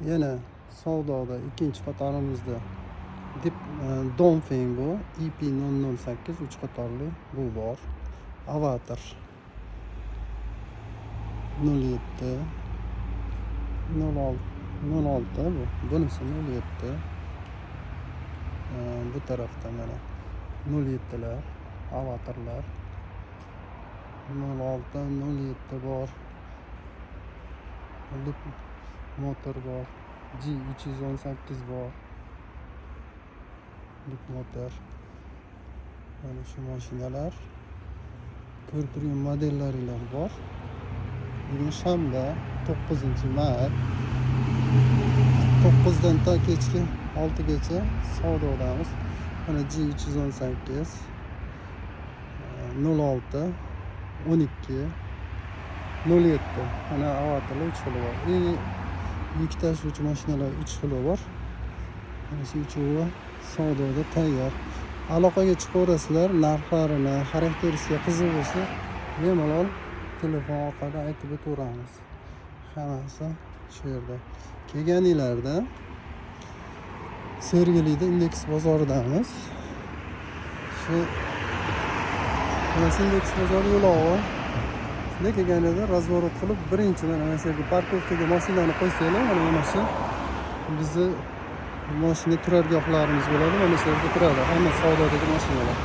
Yana savdoda ikkinchi qatorimizda Dongfeng bu EP008 3 qatorli bu bor. Avatar 07 06 bu. Bunisi 07. Bu tarafda mana 07lar, avatarlar 06, 07 bor. Motor bor. G318 bor. Motor. Mana shu mashinalar. Ko'rib turgan modellarilar bor. Bugun shanba 9-mart 9 dan ta kechki 6 gacha savdodamiz. Mana G318 06 12 07. Mana avatarlar 3 xili bor. Yuk tashuvchi mashinalar 3 xili bor. Mana shu uchovi savdoda tayyor. Aloqaga chiqaverasizlar, narxlarini, xarakteristika qiziq bo'lsa, bemalol telefon orqali aytib o'tamiz. Hammasi shu yerda. Kelganinglarda Sergelida Indeks bozoridamiz. Shu Indeks bozori yo'log'i. Shunday kelganida razvorot qilib, birinchidan mana shu yerga parkovkaga mashinani qo'ysanglar, mana shu bizni mashina turargohlarimiz bo'ladi, mana shu yerda turadi. Hamma savdodagi mashinalar.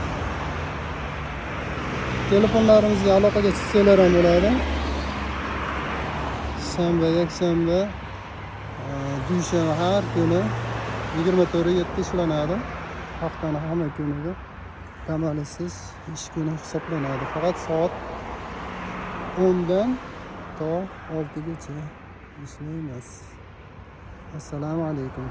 Telefonlarimizga aloqaga chiqsanglar ham bo'ladi. Shanba, yakshanba, dushanba har kuni 24/7 ishlanadi. Haftaning hamma kunida tamalisiz ish kuni hisoblanadi. Faqat soat 10 dan to 6 gacha ishlaymiz. Assalomu alaykum.